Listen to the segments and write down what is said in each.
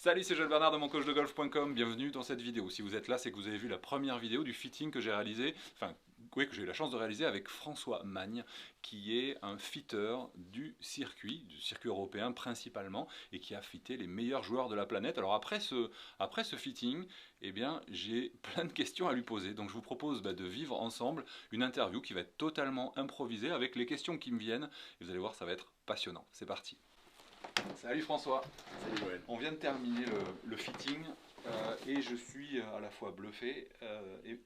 Salut, c'est Joël Bernard de moncoachdegolf.com, bienvenue dans cette vidéo. Si vous êtes là, c'est que vous avez vu la première vidéo du fitting que j'ai réalisé, enfin, oui, que j'ai eu la chance de réaliser avec François Magne, qui est un fitter du circuit européen principalement, et qui a fitté les meilleurs joueurs de la planète. Alors après ce fitting, eh bien, j'ai plein de questions à lui poser, donc je vous propose de vivre ensemble une interview qui va être totalement improvisée avec les questions qui me viennent, et vous allez voir, ça va être passionnant. C'est parti. Salut François. Salut Joël. On vient de terminer le fitting et je suis à la fois bluffé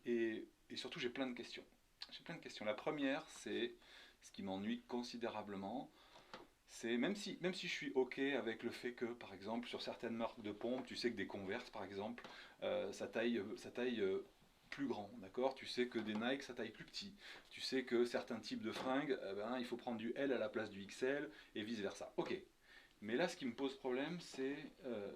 et surtout j'ai plein de questions. J'ai plein de questions. La première, c'est ce qui m'ennuie considérablement. C'est même si je suis ok avec le fait que, par exemple, sur certaines marques de pompes, tu sais que des Converse, par exemple, ça taille plus grand, d'accord. Tu sais que des Nike, ça taille plus petit. Tu sais que certains types de fringues, il faut prendre du L à la place du XL et vice versa. Ok. Mais là, ce qui me pose problème, c'est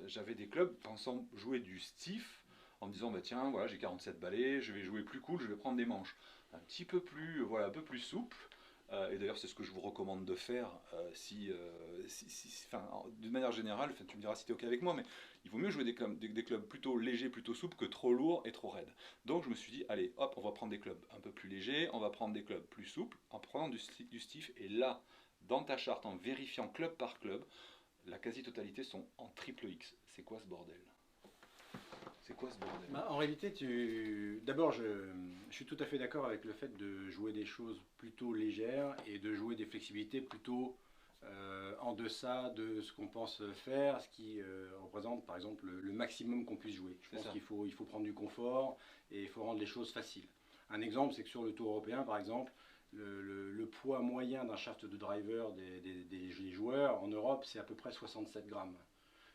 j'avais des clubs pensant jouer du stiff en me disant bah tiens, voilà, j'ai 47 balais, je vais jouer plus cool, je vais prendre des manches un petit peu plus, voilà, un peu plus souples. Et d'ailleurs, c'est ce que je vous recommande de faire d'une manière générale. Tu me diras si tu es OK avec moi, mais il vaut mieux jouer des clubs plutôt légers, plutôt souples que trop lourds et trop raides. Donc je me suis dit, allez, hop, on va prendre des clubs un peu plus légers, on va prendre des clubs plus souples en prenant du stiff. Et là, dans ta charte, en vérifiant club par club, la quasi-totalité sont en triple X. C'est quoi ce bordel? C'est quoi ce bordel? En réalité, d'abord, je suis tout à fait d'accord avec le fait de jouer des choses plutôt légères et de jouer des flexibilités plutôt en deçà de ce qu'on pense faire, ce qui représente par exemple le maximum qu'on puisse jouer. Je pense qu'il faut prendre du confort et il faut rendre les choses faciles. Un exemple, c'est que sur le Tour européen, par exemple, le poids moyen d'un shaft de driver des joueurs en Europe, c'est à peu près 67 grammes.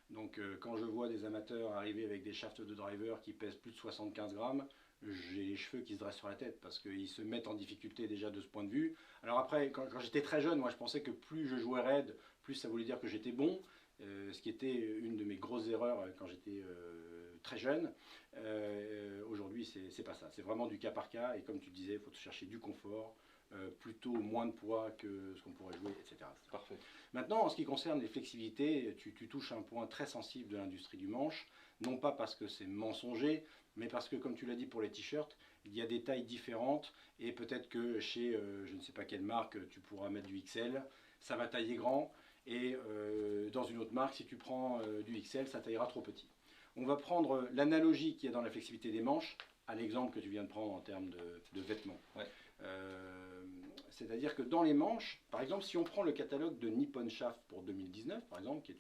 Donc quand je vois des amateurs arriver avec des shafts de driver qui pèsent plus de 75 grammes, j'ai les cheveux qui se dressent sur la tête parce qu'ils se mettent en difficulté déjà de ce point de vue. Alors après, quand j'étais très jeune, moi je pensais que plus je jouais raide, plus ça voulait dire que j'étais bon, ce qui était une de mes grosses erreurs quand j'étais très jeune. Aujourd'hui, c'est pas ça. C'est vraiment du cas par cas et comme tu disais, il faut chercher du confort, plutôt moins de poids que ce qu'on pourrait jouer, etc. Parfait. Maintenant, en ce qui concerne les flexibilités, tu touches un point très sensible de l'industrie du manche, non pas parce que c'est mensonger, mais parce que, comme tu l'as dit pour les t-shirts, il y a des tailles différentes, et peut-être que chez je ne sais pas quelle marque, tu pourras mettre du XL, ça va tailler grand, et dans une autre marque, si tu prends du XL, ça taillera trop petit. On va prendre l'analogie qu'il y a dans la flexibilité des manches, à l'exemple que tu viens de prendre en termes de vêtements. Ouais. C'est-à-dire que dans les manches, par exemple, si on prend le catalogue de Nippon Shaft pour 2019, par exemple, qui est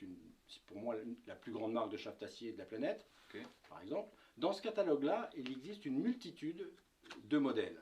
pour moi la plus grande marque de shaft acier de la planète, okay. Par exemple, dans ce catalogue-là, il existe une multitude de modèles.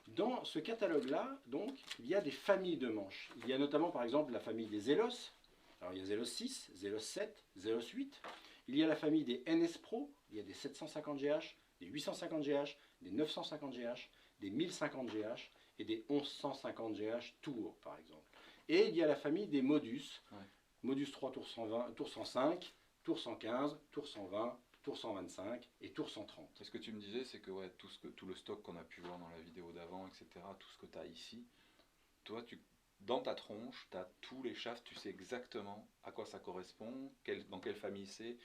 Dans ce catalogue-là, donc, il y a des familles de manches. Il y a notamment, par exemple, la famille des Zelos. Alors, il y a Zelos 6, Zelos 7, Zelos 8. Il y a la famille des NS Pro. Il y a des 750 GH, des 850 GH, des 950 GH, des 1050 GH et des 1150 GH Tour, par exemple. Et il y a la famille des Modus. Ouais. Modus 3 Tour 120, Tour 105, Tour 115, Tour 120, Tour 125 et Tour 130. Et ce que tu me disais, c'est que, ouais, tout le stock qu'on a pu voir dans la vidéo d'avant, etc., tout ce que tu as ici, toi, dans ta tronche, tu as tous les shafts, tu sais exactement à quoi ça correspond, dans quelle famille c'est,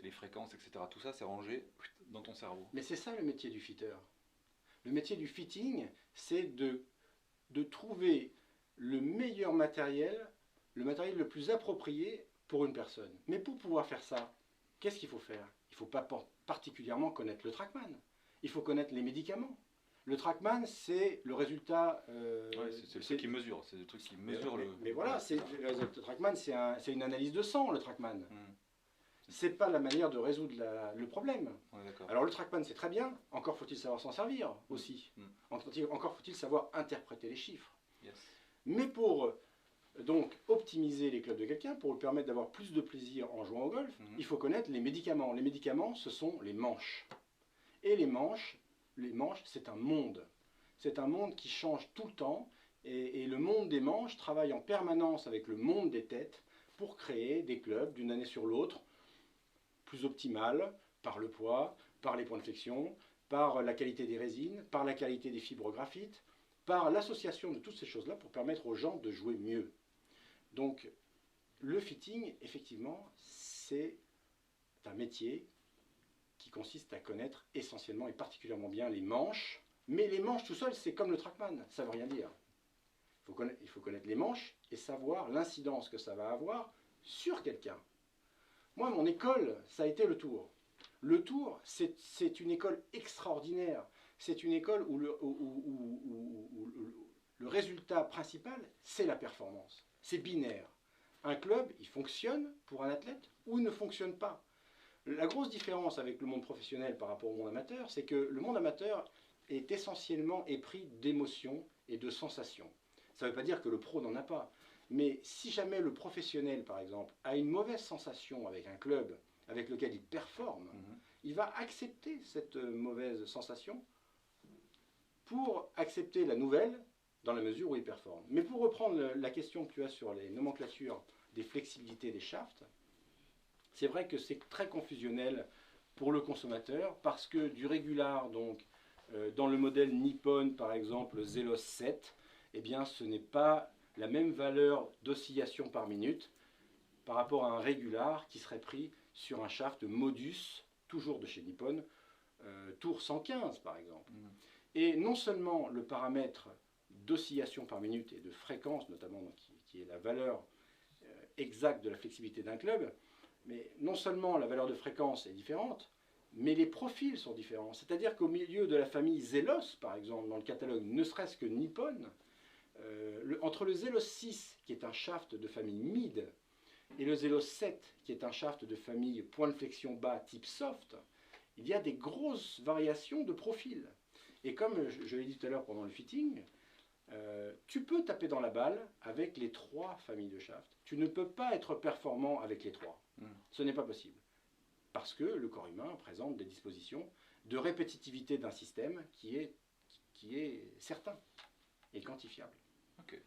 les fréquences, etc. Tout ça, c'est rangé dans ton cerveau. Mais c'est ça le métier du fitter. Le métier du fitting, c'est de trouver le meilleur matériel, le matériel le plus approprié pour une personne. Mais pour pouvoir faire ça, qu'est-ce qu'il faut faire? Il ne faut pas particulièrement connaître le TrackMan. Il faut connaître les médicaments. Le TrackMan, c'est le résultat... ouais, c'est le truc qui mesure, c'est le truc qui mesure le... Mais voilà, le TrackMan, c'est une analyse de sang, le TrackMan. C'est pas la manière de résoudre le problème. Ouais, alors le TrackMan, c'est très bien, encore faut-il savoir s'en servir aussi. Encore faut-il savoir interpréter les chiffres. Yes. Mais pour donc optimiser les clubs de quelqu'un, pour lui permettre d'avoir plus de plaisir en jouant au golf, il faut connaître les médicaments. Les médicaments, ce sont les manches. Et les manches, c'est un monde. C'est un monde qui change tout le temps. Et le monde des manches travaille en permanence avec le monde des têtes pour créer des clubs d'une année sur l'autre plus optimales par le poids, par les points de flexion, par la qualité des résines, par la qualité des fibres graphites, par l'association de toutes ces choses-là pour permettre aux gens de jouer mieux. Donc, le fitting, effectivement, c'est métier qui consiste à connaître essentiellement et particulièrement bien les manches. Mais les manches tout seul, c'est comme le trackman, ça ne veut rien dire. Il faut connaître les manches et savoir l'incidence que ça va avoir sur quelqu'un. Moi, mon école, ça a été le Tour. Le Tour, c'est une école extraordinaire. C'est une école où le résultat principal, c'est la performance. C'est binaire. Un club, il fonctionne pour un athlète ou il ne fonctionne pas. La grosse différence avec le monde professionnel par rapport au monde amateur, c'est que le monde amateur est essentiellement épris d'émotions et de sensations. Ça ne veut pas dire que le pro n'en a pas. Mais si jamais le professionnel, par exemple, a une mauvaise sensation avec un club avec lequel il performe, il va accepter cette mauvaise sensation pour accepter la nouvelle dans la mesure où il performe. Mais pour reprendre la question que tu as sur les nomenclatures des flexibilités des shafts, c'est vrai que c'est très confusionnel pour le consommateur parce que du régular, donc dans le modèle Nippon par exemple, Zelos 7, eh bien ce n'est pas la même valeur d'oscillation par minute par rapport à un régular qui serait pris sur un shaft Modus, toujours de chez Nippon, Tour 115 par exemple. Et non seulement le paramètre d'oscillation par minute et de fréquence notamment, qui est la valeur exacte de la flexibilité d'un club, mais non seulement la valeur de fréquence est différente, mais les profils sont différents. C'est-à-dire qu'au milieu de la famille Zelos, par exemple, dans le catalogue ne serait-ce que Nippon, entre le Zelos 6, qui est un shaft de famille mid, et le Zelos 7, qui est un shaft de famille point de flexion bas type soft, il y a des grosses variations de profil. Et comme je l'ai dit tout à l'heure pendant le fitting, tu peux taper dans la balle avec les 3 familles de shafts. Tu ne peux pas être performant avec les 3. Ce n'est pas possible. Parce que le corps humain présente des dispositions de répétitivité d'un système qui est certain et quantifiable. Ok.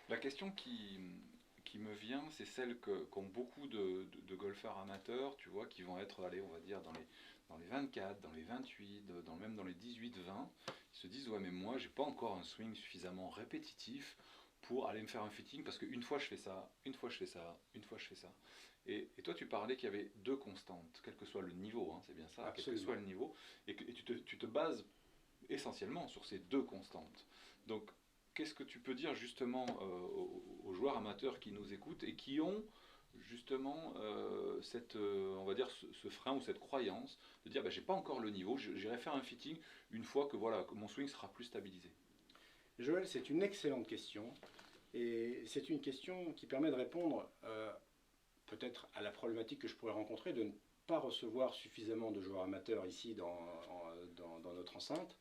La question qui me vient, c'est celle qu'ont beaucoup de golfeurs amateurs, tu vois, qui vont être, allez, on va dire, dans les 24, dans les 28, même dans les 18, 20. Ils se disent, ouais, mais moi, j'ai pas encore un swing suffisamment répétitif pour aller me faire un fitting, parce qu'une fois je fais ça, une fois je fais ça, une fois je fais ça. Et toi, tu parlais qu'il y avait 2 constantes, quel que soit le niveau, hein, c'est bien ça, Absolument. quel que soit le niveau, et tu te bases essentiellement sur ces 2 constantes. Donc, qu'est-ce que tu peux dire justement aux joueurs amateurs qui nous écoutent et qui ont justement on va dire ce frein ou cette croyance de dire bah, j'ai pas encore le niveau, j'irai faire un fitting une fois que voilà que mon swing sera plus stabilisé. Joël, c'est une excellente question et c'est une question qui permet de répondre peut-être à la problématique que je pourrais rencontrer de ne pas recevoir suffisamment de joueurs amateurs ici dans notre enceinte,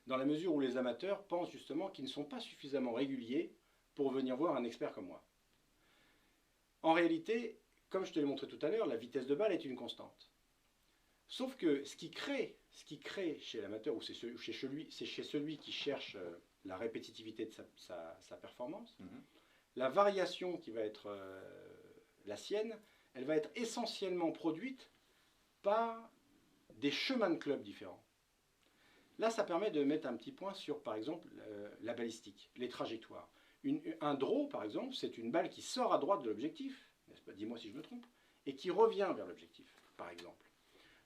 dans la mesure où les amateurs pensent justement qu'ils ne sont pas suffisamment réguliers pour venir voir un expert comme moi. En réalité, comme je te l'ai montré tout à l'heure, la vitesse de balle est une constante. Sauf que ce qui crée chez l'amateur, ou c'est chez celui qui cherche la répétitivité de sa performance, la variation qui va être la sienne, elle va être essentiellement produite par des chemins de club différents. Là, ça permet de mettre un petit point sur, par exemple, la balistique, les trajectoires. Un draw, par exemple, c'est une balle qui sort à droite de l'objectif, n'est-ce pas? Dis-moi si je me trompe, et qui revient vers l'objectif, par exemple.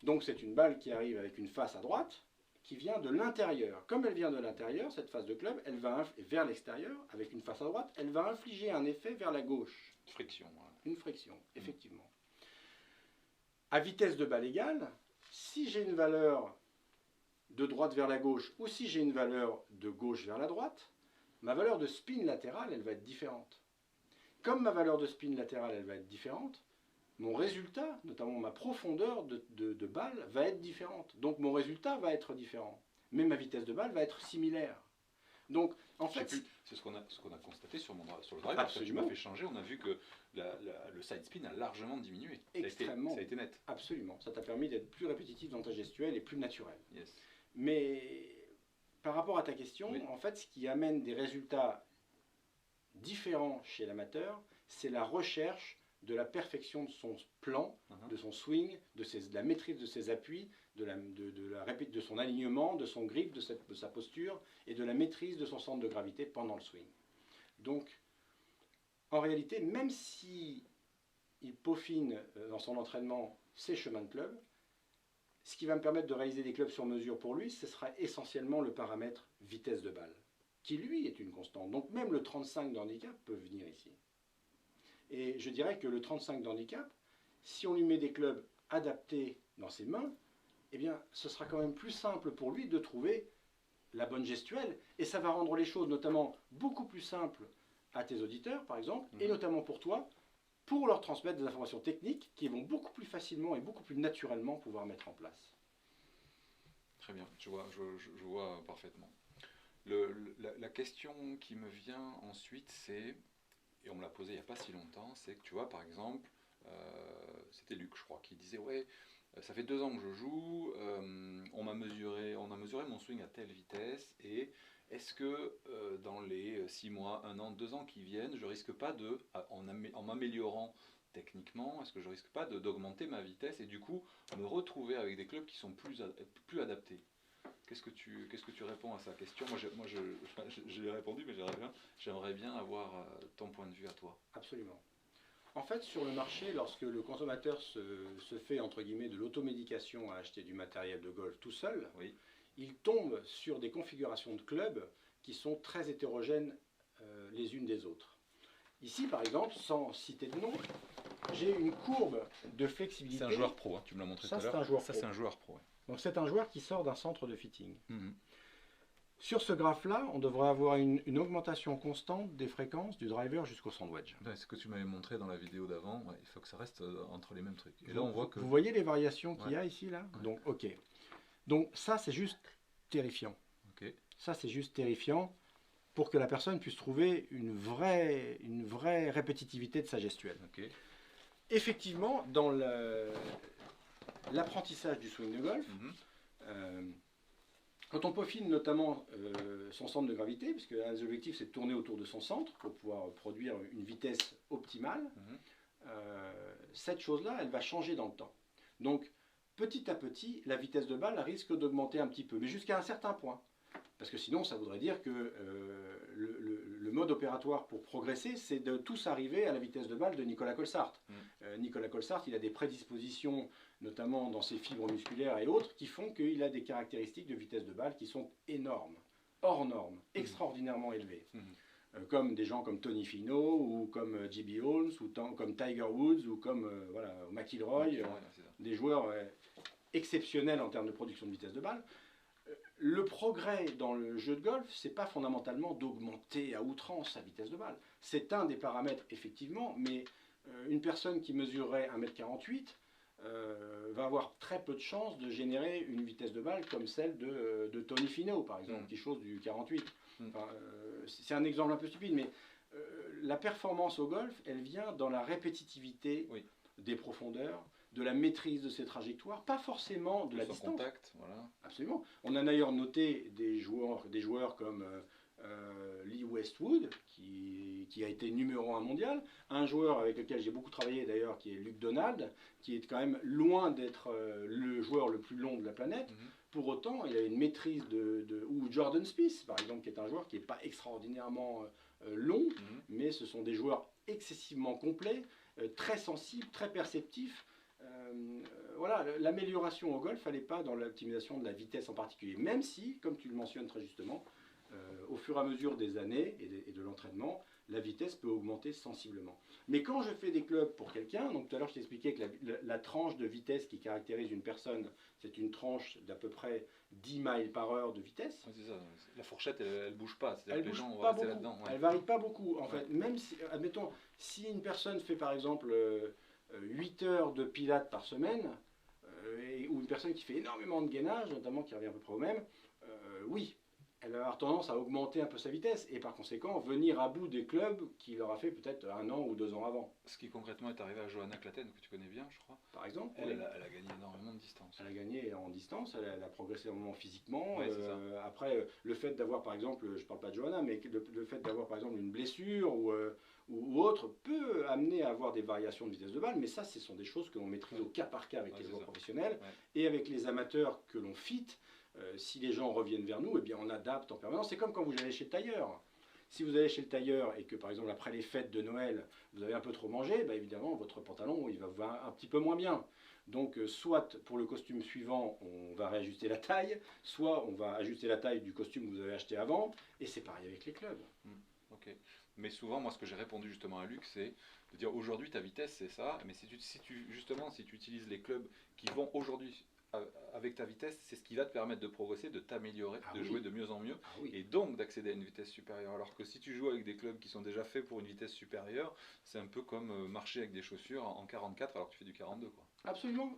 Donc c'est une balle qui arrive avec une face à droite, qui vient de l'intérieur. Comme elle vient de l'intérieur, cette face de club, elle va vers l'extérieur, avec une face à droite, elle va infliger un effet vers la gauche. Friction. Voilà. Une friction, effectivement. À vitesse de balle égale, si j'ai une valeur de droite vers la gauche, ou si j'ai une valeur de gauche vers la droite, ma valeur de spin latéral, elle va être différente. Comme ma valeur de spin latéral, elle va être différente, mon résultat, notamment ma profondeur de balle, va être différente. Donc mon résultat va être différent. Mais ma vitesse de balle va être similaire. Donc, en fait, c'est ce qu'on a constaté sur le drive, parce que tu m'as fait changer, on a vu que le side spin a largement diminué. Extrêmement. Ça a été net. Absolument. Ça t'a permis d'être plus répétitif dans ta gestuelle et plus naturel. Yes. Mais par rapport à ta question, oui. En fait, ce qui amène des résultats différents chez l'amateur, c'est la recherche de la perfection de son plan, de son swing, de la maîtrise de ses appuis, de son alignement, de son grip, de sa posture et de la maîtrise de son centre de gravité pendant le swing. Donc, en réalité, même si il peaufine dans son entraînement ses chemins de club. Ce qui va me permettre de réaliser des clubs sur mesure pour lui, ce sera essentiellement le paramètre vitesse de balle, qui lui est une constante. Donc même le 35 de handicap peut venir ici. Et je dirais que le 35 de handicap, si on lui met des clubs adaptés dans ses mains, eh bien ce sera quand même plus simple pour lui de trouver la bonne gestuelle, et ça va rendre les choses notamment beaucoup plus simples à tes auditeurs par exemple, et notamment pour toi, pour leur transmettre des informations techniques qui vont beaucoup plus facilement et beaucoup plus naturellement pouvoir mettre en place. Très bien, je vois parfaitement. La question qui me vient ensuite, c'est, et on me l'a posé il n'y a pas si longtemps, c'est que tu vois par exemple, c'était Luc je crois, qui disait ouais, ça fait 2 ans que je joue, on a mesuré mon swing à telle vitesse, et est-ce que dans les 6 mois, 1 an, 2 ans qui viennent, je risque pas de, en m'améliorant techniquement, est-ce que je risque pas d'augmenter ma vitesse et du coup me retrouver avec des clubs qui sont plus adaptés? Qu'est-ce que tu réponds à sa question? Moi, je l'ai répondu, mais j'aimerais bien avoir ton point de vue à toi. Absolument. En fait, sur le marché, lorsque le consommateur se fait, entre guillemets, de l'automédication à acheter du matériel de golf tout seul, oui, il tombe sur des configurations de clubs qui sont très hétérogènes les unes des autres. Ici, par exemple, sans citer de nom, j'ai une courbe de flexibilité. C'est un joueur pro, hein, tu me l'as montré tout à l'heure. Ça, c'est un joueur pro. Ouais. Donc, c'est un joueur qui sort d'un centre de fitting. Sur ce graphe-là, on devrait avoir une augmentation constante des fréquences du driver jusqu'au sandwich. Ouais, c'est ce que tu m'avais montré dans la vidéo d'avant. Ouais, il faut que ça reste entre les mêmes trucs. Et là, on voit que... Vous voyez les variations qu'il y a ici, là? Ouais. Donc, ok. Donc, ça, c'est juste terrifiant. Okay. Ça, c'est juste terrifiant pour que la personne puisse trouver une vraie répétitivité de sa gestuelle. Okay. Effectivement, dans l'apprentissage du swing de golf, quand on peaufine notamment son centre de gravité, puisque un des objectifs c'est de tourner autour de son centre pour pouvoir produire une vitesse optimale, cette chose-là, elle va changer dans le temps. Donc, petit à petit, la vitesse de balle risque d'augmenter un petit peu, mais jusqu'à un certain point. Parce que sinon, ça voudrait dire que le mode opératoire pour progresser, c'est de tous arriver à la vitesse de balle de Nicolas Colsaert. Nicolas Colsaert, il a des prédispositions, notamment dans ses fibres musculaires et autres, qui font qu'il a des caractéristiques de vitesse de balle qui sont énormes, hors normes, extraordinairement élevées. Comme des gens comme Tony Finau, ou comme J.B. Holmes, ou comme Tiger Woods, ou comme voilà, McIlroy, des joueurs exceptionnels en termes de production de vitesse de balle. Le progrès dans le jeu de golf, c'est pas fondamentalement d'augmenter à outrance sa vitesse de balle. C'est un des paramètres, effectivement, mais une personne qui mesurerait 1m48 va avoir très peu de chances de générer une vitesse de balle comme celle de Tony Finau, par exemple, qui chose du 48. Enfin, c'est un exemple un peu stupide, mais la performance au golf, elle vient dans la répétitivité des profondeurs, de la maîtrise de ses trajectoires, pas forcément de la distance. Contact, voilà. Absolument. On a d'ailleurs noté des joueurs comme Lee Westwood, qui a été numéro 1 mondial, un joueur avec lequel j'ai beaucoup travaillé d'ailleurs, qui est Luke Donald, qui est quand même loin d'être le joueur le plus long de la planète. Pour autant, il a une maîtrise ou Jordan Spieth, par exemple, qui est un joueur qui n'est pas extraordinairement long, mais ce sont des joueurs excessivement complets, très sensibles, très perceptifs. Voilà, l'amélioration au golf, elle n'est pas dans l'optimisation de la vitesse en particulier, même si, comme tu le mentionnes très justement, au fur et à mesure des années et de l'entraînement, la vitesse peut augmenter sensiblement. Mais quand je fais des clubs pour quelqu'un, donc tout à l'heure je t'expliquais que la tranche de vitesse qui caractérise une personne, c'est une tranche d'à peu près 10 miles par heure de vitesse. Ouais, c'est ça. La fourchette, elle ne bouge pas. Elle ne bouge pas beaucoup. Elle varie pas beaucoup. En fait, même si, admettons, si une personne fait par exemple 8 heures de pilates par semaine, ou une personne qui fait énormément de gainage, notamment qui revient à peu près au même, oui, elle va avoir tendance à augmenter un peu sa vitesse et par conséquent venir à bout des clubs qu'il aura fait peut-être 1 an ou 2 ans avant. Ce qui concrètement est arrivé à Johanna Klatten, que tu connais bien, je crois. Par exemple. Elle a gagné énormément de distance. Elle a gagné en distance, elle a progressé énormément physiquement. Après, le fait d'avoir par exemple, je ne parle pas de Johanna, mais le fait d'avoir par exemple une blessure ou autre peut amener à avoir des variations de vitesse de balle, mais ça, ce sont des choses que l'on maîtrise au cas par cas avec les joueurs professionnels et avec les amateurs que l'on fit. Si les gens reviennent vers nous, eh bien on adapte en permanence. C'est comme quand vous allez chez le tailleur. Si vous allez chez le tailleur et que par exemple après les fêtes de Noël, vous avez un peu trop mangé, bah évidemment votre pantalon il va vous un petit peu moins bien. Donc soit pour le costume suivant, on va réajuster la taille, soit on va ajuster la taille du costume que vous avez acheté avant, et c'est pareil avec les clubs. Ok. Mais souvent, moi, ce que j'ai répondu justement à Luc, c'est de dire aujourd'hui ta vitesse c'est ça, mais justement si tu utilises les clubs qui vont aujourd'hui avec ta vitesse, c'est ce qui va te permettre de progresser, de t'améliorer, Ah de oui. jouer de mieux en mieux, Ah oui. et donc d'accéder à une vitesse supérieure. Alors que si tu joues avec des clubs qui sont déjà faits pour une vitesse supérieure, c'est un peu comme marcher avec des chaussures en 44 alors que tu fais du 42 quoi. Absolument.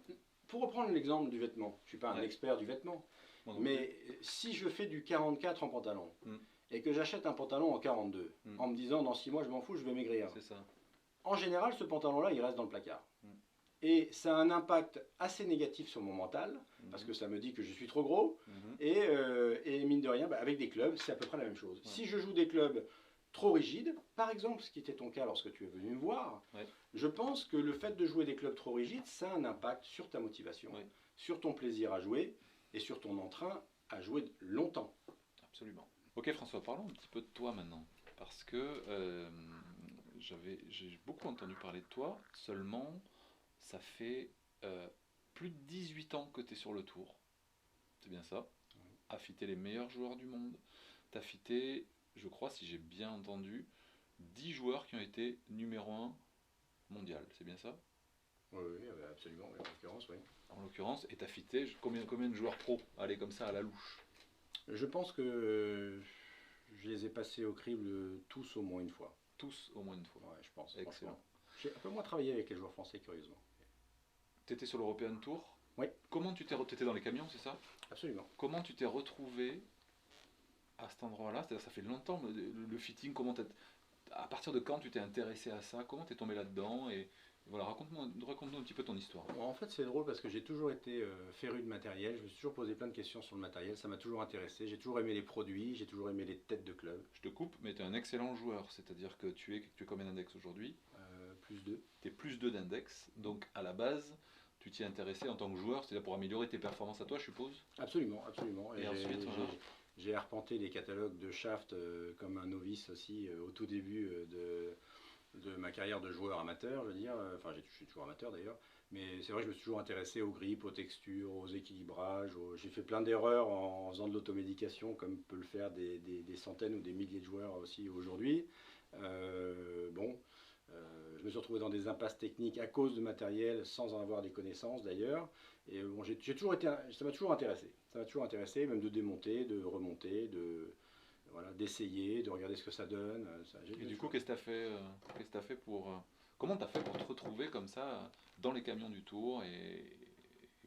Pour reprendre l'exemple du vêtement, je ne suis pas un Ouais. expert du vêtement, Moi non mais si je fais du 44 en pantalon, Mm. et que j'achète un pantalon en 42, Mm. en me disant dans 6 mois je m'en fous, je vais maigrir, plus, c'est ça. en général ce pantalon-là il reste dans le placard. Mm. Et ça a un impact assez négatif sur mon mental, parce que ça me dit que je suis trop gros, et mine de rien, bah, avec des clubs, c'est à peu près la même chose. Ouais. Si je joue des clubs trop rigides, par exemple, ce qui était ton cas lorsque tu es venu me voir, Ouais. je pense que le fait de jouer des clubs trop rigides, ça a un impact sur ta motivation, Ouais. sur ton plaisir à jouer, et sur ton entrain à jouer longtemps. Absolument. Ok François, parlons un petit peu de toi maintenant. Parce que j'ai beaucoup entendu parler de toi, seulement ça fait plus de 18 ans que tu es sur le tour. C'est bien ça. Affûté les meilleurs joueurs du monde. T'as fité, je crois, si j'ai bien entendu, 10 joueurs qui ont été numéro 1 mondial. C'est bien ça? Oui, oui, absolument, oui, en l'occurrence, oui. En l'occurrence, et t'as fité combien de joueurs pro? Allez, comme ça, à la louche. Je pense que je les ai passés au crible tous au moins une fois. Tous au moins une fois. Ouais, je pense. Excellent. J'ai un peu moins travaillé avec les joueurs français, curieusement. T'étais sur l'European Tour. Oui. Comment tu t'étais dans les camions, c'est ça? Absolument. Comment tu t'es retrouvé à cet endroit-là? C'est-à-dire, ça fait longtemps, le fitting, à partir de quand tu t'es intéressé à ça? Comment t'es tombé là-dedans? Et voilà, raconte-nous un petit peu ton histoire. Bon, en fait, c'est drôle parce que j'ai toujours été féru de matériel. Je me suis toujours posé plein de questions sur le matériel. Ça m'a toujours intéressé. J'ai toujours aimé les produits. J'ai toujours aimé les têtes de club. Je te coupe, mais tu es un excellent joueur. C'est-à-dire que tu es combien d'index aujourd'hui? Plus 2. Tu es plus 2 d'index. Donc, à la base, tu t'y es intéressé en tant que joueur. C'est-à-dire pour améliorer tes performances à toi, je suppose? Absolument, absolument. Et ensuite, voilà. J'ai arpenté les catalogues de Shaft comme un novice aussi au tout début de ma carrière de joueur amateur, je veux dire. Enfin, je suis toujours amateur d'ailleurs. Mais c'est vrai que je me suis toujours intéressé aux grippes, aux textures, aux équilibrages. J'ai fait plein d'erreurs en faisant de l'automédication, comme peut le faire des centaines ou des milliers de joueurs aussi aujourd'hui. Je me suis retrouvé dans des impasses techniques à cause de matériel, sans en avoir des connaissances d'ailleurs. Et bon, ça m'a toujours intéressé. Ça m'a toujours intéressé, même de démonter, de remonter, voilà, d'essayer, de regarder ce que ça donne. Et du coup, qu'est-ce que t'as fait comment t'as fait pour te retrouver comme ça dans les camions du Tour et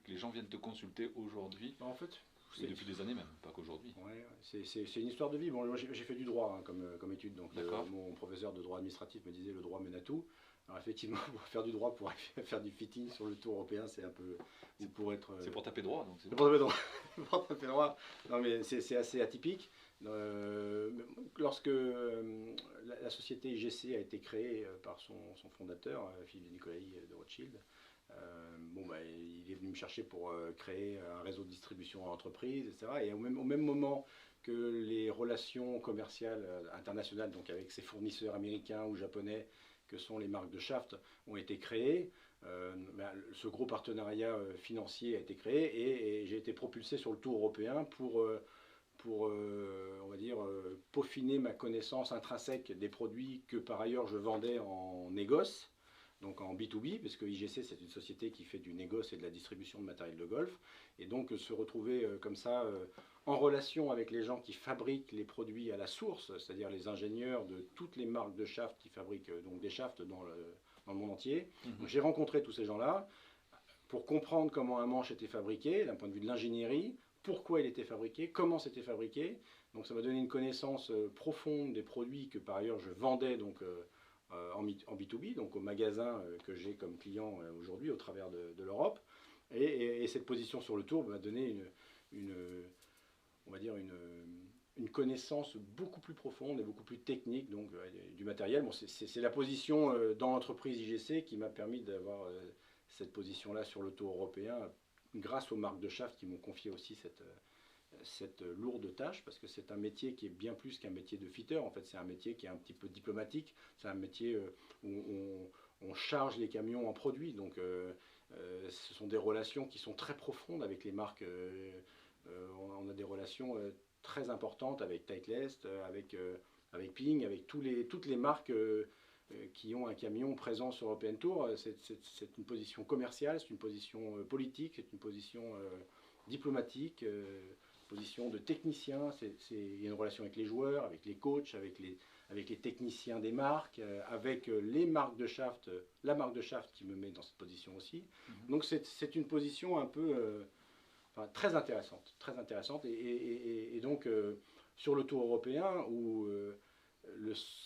que les gens viennent te consulter aujourd'hui? En fait, et depuis des années même, pas qu'aujourd'hui. Ouais, c'est une histoire de vie. Bon, moi j'ai fait du droit hein, comme étude, donc mon professeur de droit administratif me disait le droit mène à tout. Alors effectivement, pour faire du droit, pour faire du fitting sur le Tour européen, c'est un peu... C'est pour taper droit, donc c'est pour taper droit. Pour taper droit. Non mais c'est assez atypique. Lorsque la société IGC a été créée par son fondateur, Philippe Nicolai de Rothschild, il est venu me chercher pour créer un réseau de distribution à entreprise, etc. Et au même moment que les relations commerciales internationales, donc avec ses fournisseurs américains ou japonais, que sont les marques de Shaft, ont été créées, ce gros partenariat financier a été créé et j'ai été propulsé sur le Tour européen pour on va dire, peaufiner ma connaissance intrinsèque des produits que par ailleurs je vendais en négoce, donc en B2B, parce que IGC c'est une société qui fait du négoce et de la distribution de matériel de golf, et donc se retrouver comme ça en relation avec les gens qui fabriquent les produits à la source, c'est-à-dire les ingénieurs de toutes les marques de shafts qui fabriquent donc des shafts dans le monde entier. Donc j'ai rencontré tous ces gens-là pour comprendre comment un manche était fabriqué d'un point de vue de l'ingénierie, pourquoi il était fabriqué, comment c'était fabriqué. Donc ça m'a donné une connaissance profonde des produits que par ailleurs je vendais donc en B2B, donc aux magasins que j'ai comme client aujourd'hui au travers de l'Europe. Et cette position sur le Tour m'a donné on va dire une connaissance beaucoup plus profonde et beaucoup plus technique donc, du matériel. Bon, c'est la position dans l'entreprise IGC qui m'a permis d'avoir cette position-là sur le Tour européen grâce aux marques de shaft qui m'ont confié aussi cette lourde tâche, parce que c'est un métier qui est bien plus qu'un métier de fitter. En fait, c'est un métier qui est un petit peu diplomatique. C'est un métier où on charge les camions en produits. Donc, Ce sont des relations qui sont très profondes avec les marques. On a des relations très importantes avec Titleist, avec Ping, avec toutes les marques qui ont un camion présent sur European Tour. C'est une position commerciale, c'est une position politique, c'est une position diplomatique, position de technicien. Il y a une relation avec les joueurs, avec les coachs, avec les techniciens des marques, avec les marques de shaft, la marque de shaft qui me met dans cette position aussi. Donc c'est une position un peu enfin, très intéressante. Et donc sur le Tour européen où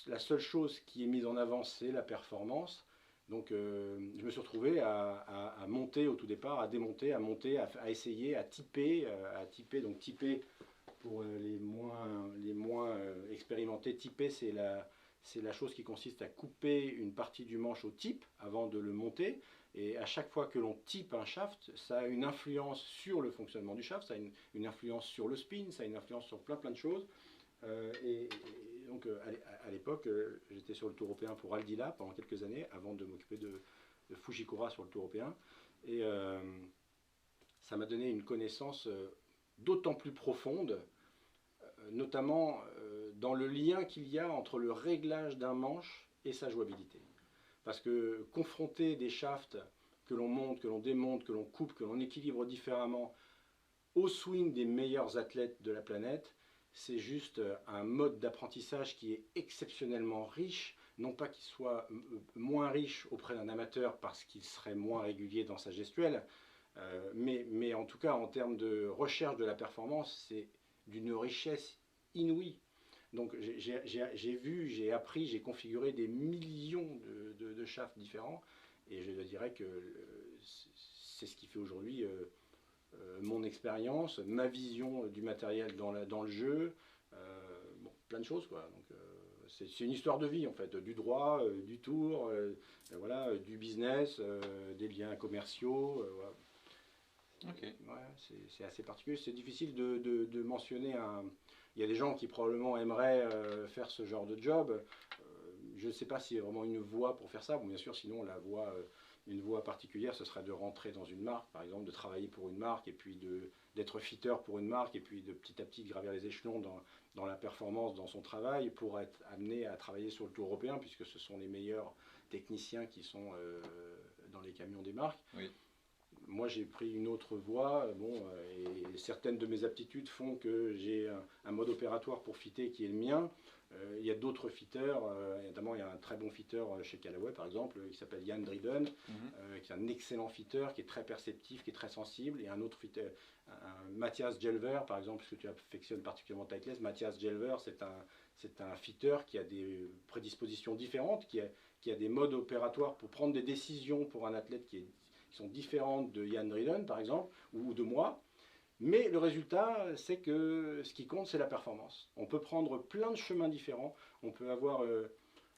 la seule chose qui est mise en avant c'est la performance. Donc je me suis retrouvé à monter au tout départ, à démonter, à monter, à essayer, à typer. Donc typer pour les moins expérimentés, typer c'est la chose qui consiste à couper une partie du manche au type avant de le monter. Et à chaque fois que l'on type un shaft, ça a une influence sur le fonctionnement du shaft, ça a une influence sur le spin, ça a une influence sur plein de choses. Et donc à l'époque, j'étais sur le Tour européen pour Aldila pendant quelques années, avant de m'occuper de Fujikura sur le Tour européen. Et ça m'a donné une connaissance d'autant plus profonde, notamment dans le lien qu'il y a entre le réglage d'un manche et sa jouabilité. Parce que confronter des shafts que l'on monte, que l'on démonte, que l'on coupe, que l'on équilibre différemment au swing des meilleurs athlètes de la planète, c'est juste un mode d'apprentissage qui est exceptionnellement riche. Non pas qu'il soit moins riche auprès d'un amateur parce qu'il serait moins régulier dans sa gestuelle, mais en tout cas en termes de recherche de la performance, c'est d'une richesse inouïe. Donc j'ai appris, j'ai configuré des millions de shafts différents et je dirais que c'est ce qui fait aujourd'hui mon expérience, ma vision du matériel dans le jeu, bon, plein de choses quoi. Donc c'est une histoire de vie en fait, du droit, du tour, voilà, du business, des liens commerciaux. Voilà. Okay. Ouais, c'est assez particulier, c'est difficile de mentionner un... Il y a des gens qui probablement aimeraient faire ce genre de job. Je ne sais pas s'il y a vraiment une voie pour faire ça. Bon, bien sûr, sinon, une voie particulière, ce serait de rentrer dans une marque, par exemple, de travailler pour une marque, et puis d'être fitter pour une marque, et puis de petit à petit gravir les échelons dans la performance, dans son travail, pour être amené à travailler sur le Tour européen, puisque ce sont les meilleurs techniciens qui sont dans les camions des marques. Oui. Moi, j'ai pris une autre voie, bon, et certaines de mes aptitudes font que j'ai un mode opératoire pour fitter qui est le mien. Il y a d'autres fitters, notamment il y a un très bon fitter chez Callaway par exemple, qui s'appelle Jan Dryden, qui est un excellent fitter, qui est très perceptif, qui est très sensible. Et un autre fitter, Matthias Gelver par exemple, puisque tu affectionnes particulièrement Titleist, Matthias Gelver c'est un fitter qui a des prédispositions différentes, qui a des modes opératoires pour prendre des décisions pour un athlète qui sont différentes de Jan Dryden par exemple, ou de moi. Mais le résultat, c'est que ce qui compte, c'est la performance. On peut prendre plein de chemins différents, on peut avoir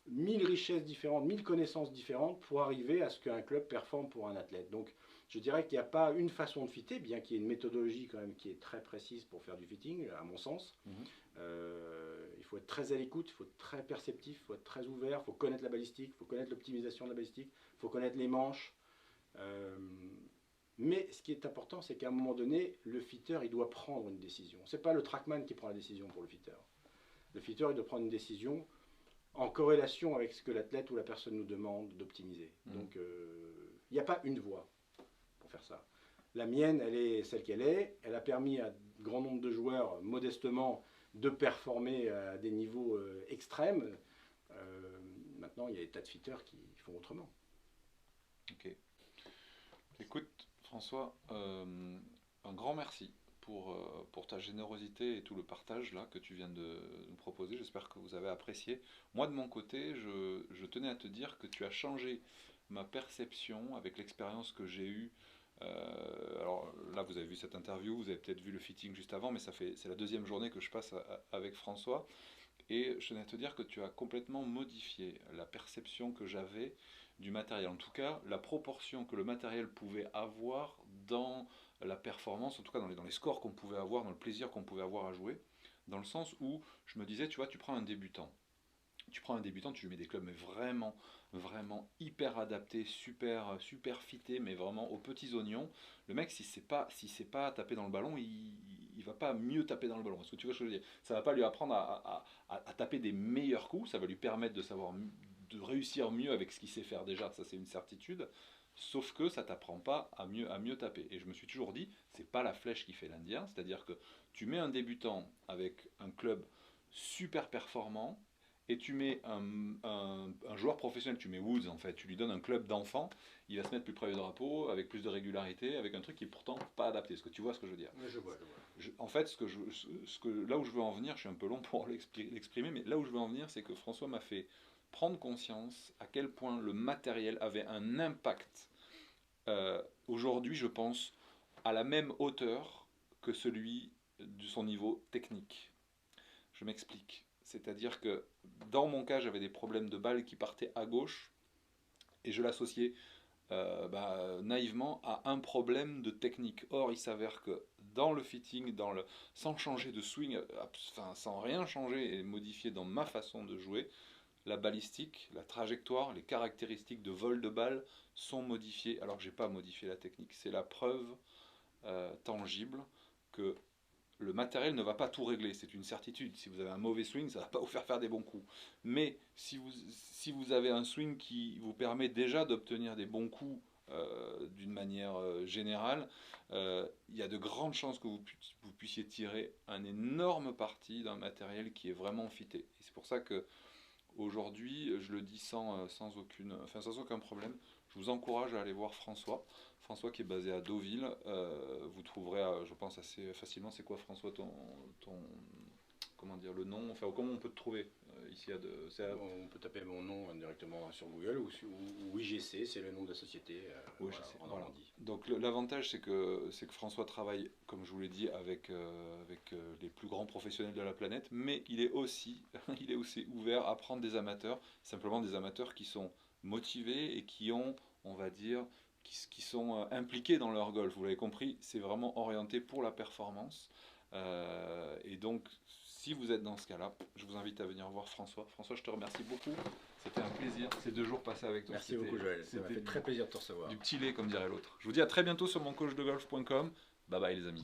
1000 richesses différentes, 1000 connaissances différentes pour arriver à ce qu'un club performe pour un athlète. Donc je dirais qu'il n'y a pas une façon de fitter, bien qu'il y ait une méthodologie quand même qui est très précise pour faire du fitting, à mon sens. Il faut être très à l'écoute, il faut être très perceptif, il faut être très ouvert, il faut connaître la balistique, il faut connaître l'optimisation de la balistique, il faut connaître les manches. Mais ce qui est important, c'est qu'à un moment donné, le fitter, il doit prendre une décision. Ce n'est pas le trackman qui prend la décision pour le fitter. Le fitter, il doit prendre une décision en corrélation avec ce que l'athlète ou la personne nous demande d'optimiser. Donc, il n'y a pas une voie pour faire ça. La mienne, elle est celle qu'elle est. Elle a permis à un grand nombre de joueurs, modestement, de performer à des niveaux extrêmes. Maintenant, il y a des tas de fitters qui font autrement. Ok. Écoute, François, un grand merci pour ta générosité et tout le partage là, que tu viens de nous proposer. J'espère que vous avez apprécié. Moi, de mon côté, je tenais à te dire que tu as changé ma perception avec l'expérience que j'ai eue. Alors là, vous avez vu cette interview, vous avez peut-être vu le fitting juste avant, mais c'est la deuxième journée que je passe avec François. Et je tenais à te dire que tu as complètement modifié la perception que j'avais du matériel. En tout cas, la proportion que le matériel pouvait avoir dans la performance, en tout cas dans les scores qu'on pouvait avoir, dans le plaisir qu'on pouvait avoir à jouer, dans le sens où je me disais, tu vois, tu prends un débutant, Tu prends un débutant, tu lui mets des clubs mais vraiment, vraiment hyper adaptés, super, super fités, mais vraiment aux petits oignons. Le mec, si c'est pas taper dans le ballon, il va pas mieux taper dans le ballon. Est-ce que tu vois ce que je veux dire? Ça va pas lui apprendre à taper des meilleurs coups, ça va lui permettre de savoir de réussir mieux avec ce qu'il sait faire déjà, ça c'est une certitude. Sauf que ça t'apprend pas à mieux taper. Et je me suis toujours dit, c'est pas la flèche qui fait l'Indien, c'est-à-dire que tu mets un débutant avec un club super performant, et tu mets un joueur professionnel, tu mets Woods en fait, tu lui donnes un club d'enfants, il va se mettre plus près du drapeau, avec plus de régularité, avec un truc qui est pourtant pas adapté. Est-ce que tu vois ce que je veux dire? Ouais, je vois, je vois. En fait, là où je veux en venir, je suis un peu long pour l'exprimer, mais là où je veux en venir, c'est que François m'a fait prendre conscience à quel point le matériel avait un impact. Aujourd'hui, je pense, à la même hauteur que celui de son niveau technique. Je m'explique. C'est-à-dire que dans mon cas, j'avais des problèmes de balles qui partaient à gauche et je l'associais naïvement à un problème de technique. Or, il s'avère que dans le fitting, sans changer de swing, enfin, sans rien changer et modifier dans ma façon de jouer, la balistique, la trajectoire, les caractéristiques de vol de balle sont modifiées. Alors que j'ai pas modifié la technique. C'est la preuve tangible que le matériel ne va pas tout régler, c'est une certitude. Si vous avez un mauvais swing, ça ne va pas vous faire des bons coups. Mais si vous avez un swing qui vous permet déjà d'obtenir des bons coups d'une manière générale, il y a de grandes chances que vous puissiez tirer un énorme parti d'un matériel qui est vraiment fité. Et c'est pour ça que aujourd'hui, je le dis sans aucun problème, je vous encourage à aller voir François. François qui est basé à Deauville. Vous trouverez, je pense, assez facilement. C'est quoi, François, comment dire, le nom? Enfin, comment on peut te trouver ici On peut taper mon nom directement sur Google ou IGC, c'est le nom de la société Oui, voilà, en voilà. Normandie. Donc l'avantage, c'est que François travaille, comme je vous l'ai dit, avec les plus grands professionnels de la planète, mais il est aussi, il est aussi ouvert à prendre des amateurs, simplement des amateurs qui sont motivés et qui ont, on va dire, qui sont impliqués dans leur golf. Vous l'avez compris, c'est vraiment orienté pour la performance. Et donc, si vous êtes dans ce cas-là, je vous invite à venir voir François. François, je te remercie beaucoup. C'était un plaisir ces 2 jours passés avec toi. Merci beaucoup, Joël. Ça m'a fait très plaisir de te recevoir. Du petit lait, comme dirait l'autre. Je vous dis à très bientôt sur moncoachdegolf.com. Bye bye les amis.